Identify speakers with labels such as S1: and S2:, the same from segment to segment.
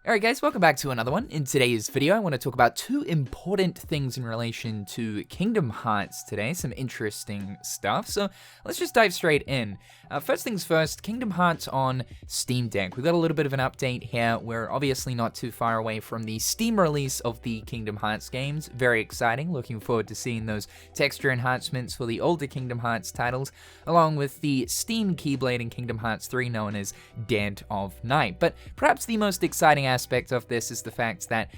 S1: Alright guys, welcome back to another one. In today's video, I want to talk about two important things in relation to Kingdom Hearts today, some interesting stuff, so let's just dive straight in. First things first, Kingdom Hearts on Steam Deck. We've got a little bit of an update here. We're obviously not too far away from the Steam release of the Kingdom Hearts games. Very exciting, looking forward to seeing those texture enhancements for the older Kingdom Hearts titles, along with the Steam Keyblade in Kingdom Hearts 3 known as Dead of Night. But perhaps the most exciting aspect of this is the fact that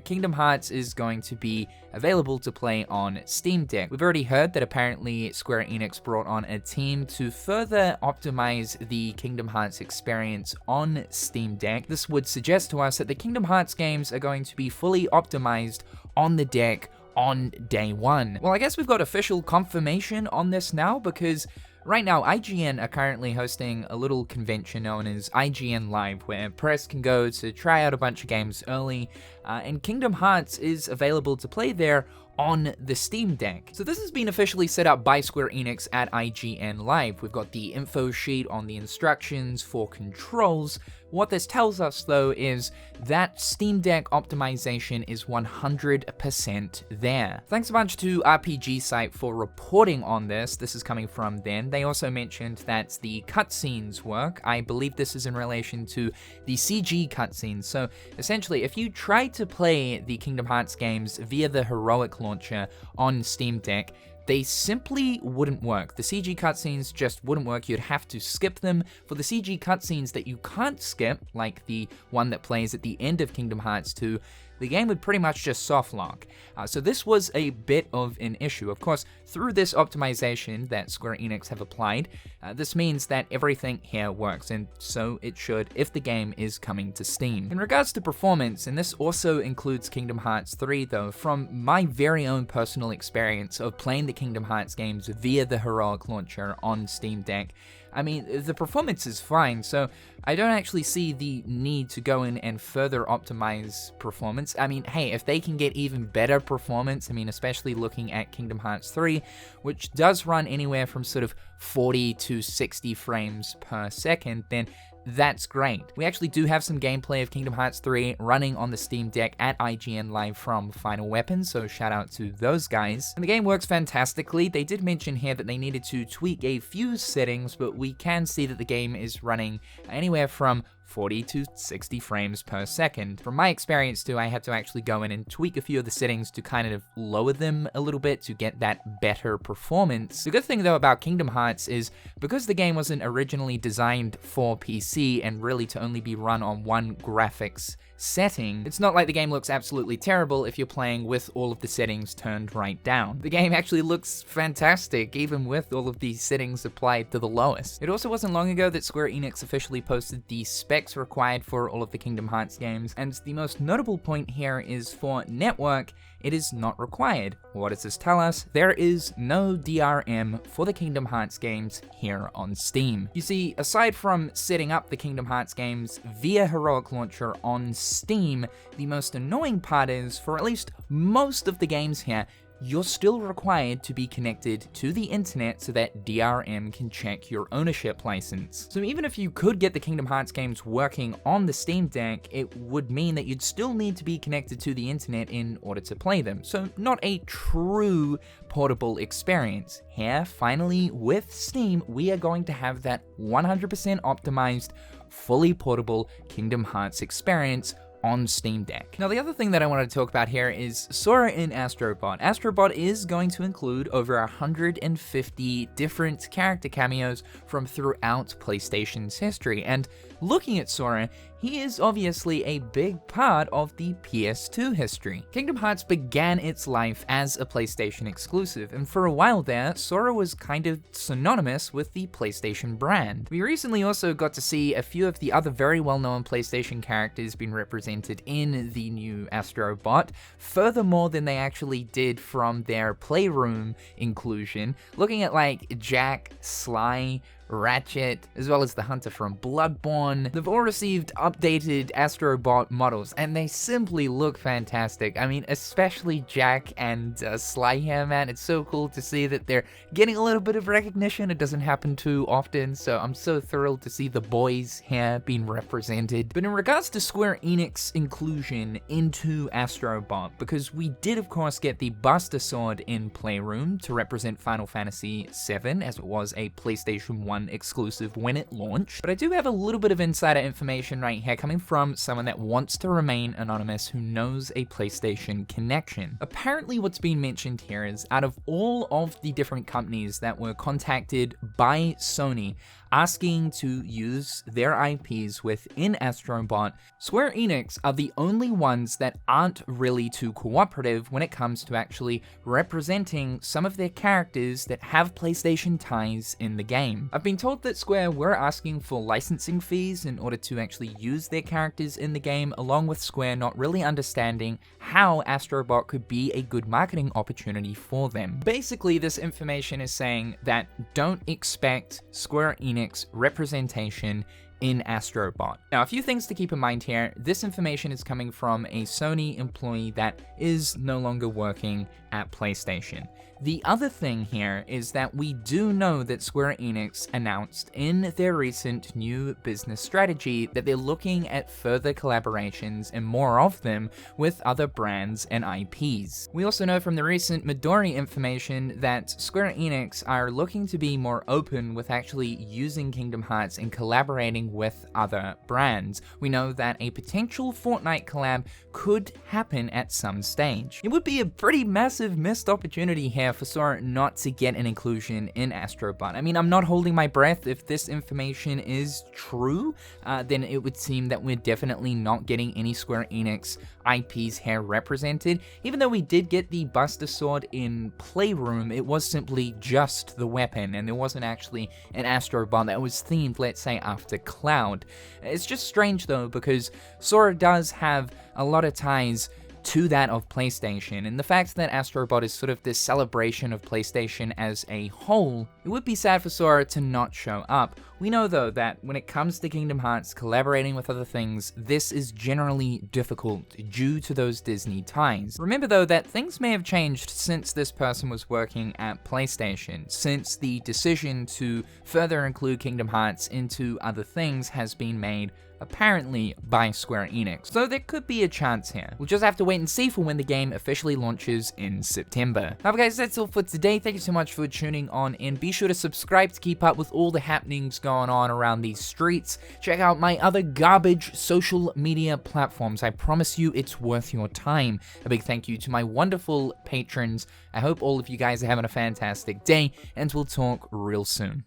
S1: Kingdom Hearts is going to be available to play on Steam Deck. We've already heard that apparently Square Enix brought on a team to further optimize the Kingdom Hearts experience on Steam Deck. This would suggest to us that the Kingdom Hearts games are going to be fully optimized on the deck on day one. Well, I guess we've got official confirmation on this now because right now, IGN are currently hosting a little convention known as IGN Live, where press can go to try out a bunch of games early, and Kingdom Hearts is available to play there on the Steam Deck. So this has been officially set up by Square Enix at IGN Live. We've got the info sheet on the instructions for controls. What this tells us though is that Steam Deck optimization is 100% there. Thanks a bunch to RPG Site for reporting on this. This is coming from them. They also mentioned that the cutscenes work. I believe this is in relation to the CG cutscenes. So essentially, if you try to play the Kingdom Hearts games via the Heroic launcher on Steam Deck, they simply wouldn't work. The CG cutscenes just wouldn't work. You'd have to skip them. For the CG cutscenes that you can't skip, like the one that plays at the end of Kingdom Hearts 2, the game would pretty much just soft lock. So this was a bit of an issue. Of course, through this optimization that Square Enix have applied, this means that everything here works, and so it should if the game is coming to Steam. In regards to performance, and this also includes Kingdom Hearts 3 though, from my very own personal experience of playing the Kingdom Hearts games via the Heroic launcher on Steam Deck, I mean, the performance is fine, so I don't actually see the need to go in and further optimize performance. I mean, hey, if they can get even better performance, I mean, especially looking at Kingdom Hearts 3, which does run anywhere from sort of 40 to 60 frames per second, then that's great. We actually do have some gameplay of Kingdom Hearts 3 running on the Steam Deck at IGN Live from Final Weapon, so shout out to those guys. And the game works fantastically. They did mention here that they needed to tweak a few settings, but we can see that the game is running anywhere from 40 to 60 frames per second. From my experience too, I had to actually go in and tweak a few of the settings to kind of lower them a little bit to get that better performance. The good thing though about Kingdom Hearts is because the game wasn't originally designed for PC and really to only be run on one graphics setting, it's not like the game looks absolutely terrible if you're playing with all of the settings turned right down. The game actually looks fantastic, even with all of these settings applied to the lowest. It also wasn't long ago that Square Enix officially posted the specs required for all of the Kingdom Hearts games, and the most notable point here is for network, it is not required. What does this tell us? There is no DRM for the Kingdom Hearts games here on Steam. You see, aside from setting up the Kingdom Hearts games via Heroic Launcher on Steam, the most annoying part is, for at least most of the games here, you're still required to be connected to the internet so that DRM can check your ownership license. So even if you could get the Kingdom Hearts games working on the Steam Deck, it would mean that you'd still need to be connected to the internet in order to play them. So not a true portable experience. Here, finally, with Steam, we are going to have that 100% optimized, fully portable Kingdom Hearts experience on Steam Deck. Now, the other thing that I wanted to talk about here is Sora in Astrobot. Astrobot is going to include over 150 different character cameos from throughout PlayStation's history, and looking at Sora, he is obviously a big part of the PS2 history. Kingdom Hearts began its life as a PlayStation exclusive, and for a while there, Sora was kind of synonymous with the PlayStation brand. We recently also got to see a few of the other very well-known PlayStation characters being represented in the new Astrobot, furthermore than they actually did from their Playroom inclusion. Looking at like Jack, Sly, Ratchet, as well as the Hunter from Bloodborne. They've all received updated Astrobot models, and they simply look fantastic. I mean, especially Jack and Slyhair, man. It's so cool to see that they're getting a little bit of recognition. It doesn't happen too often, so I'm so thrilled to see the boys here being represented. But in regards to Square Enix inclusion into Astrobot, because we did of course get the Buster Sword in Playroom to represent Final Fantasy VII, as it was a PlayStation 1 exclusive when it launched. But I do have a little bit of insider information right here coming from someone that wants to remain anonymous who knows a PlayStation connection. Apparently what's being mentioned here is, out of all of the different companies that were contacted by Sony asking to use their IPs within Astrobot, Square Enix are the only ones that aren't really too cooperative when it comes to actually representing some of their characters that have PlayStation ties in the game. I've been told that Square were asking for licensing fees in order to actually use their characters in the game, along with Square not really understanding how Astrobot could be a good marketing opportunity for them. Basically, this information is saying that don't expect Square Enix representation in Astrobot. Now, a few things to keep in mind here. This information is coming from a Sony employee that is no longer working at PlayStation. The other thing here is that we do know that Square Enix announced in their recent new business strategy that they're looking at further collaborations and more of them with other brands and IPs. We also know from the recent Midori information that Square Enix are looking to be more open with actually using Kingdom Hearts and collaborating with other brands. We know that a potential Fortnite collab could happen at some stage. It would be a pretty massive missed opportunity here for Sora not to get an inclusion in Astrobot. I mean, I'm not holding my breath. If this information is true, then it would seem that we're definitely not getting any Square Enix IPs here represented. Even though we did get the Buster Sword in Playroom, it was simply just the weapon, and there wasn't actually an Astrobot that was themed, let's say, after Cloud. It's just strange though, because Sora does have a lot of ties to that of PlayStation, and the fact that Astrobot is sort of this celebration of PlayStation as a whole, it would be sad for Sora to not show up. We know though that when it comes to Kingdom Hearts collaborating with other things, this is generally difficult due to those Disney ties. Remember though that things may have changed since this person was working at PlayStation, since the decision to further include Kingdom Hearts into other things has been made apparently by Square Enix. So there could be a chance here. We'll just have to wait and see for when the game officially launches in September. Now guys, that's all for today. Thank you so much for tuning on in. Be sure to subscribe to keep up with all the happenings going on around these streets. Check out my other garbage social media platforms. I promise you it's worth your time. A big thank you to my wonderful patrons. I hope all of you guys are having a fantastic day, and we'll talk real soon.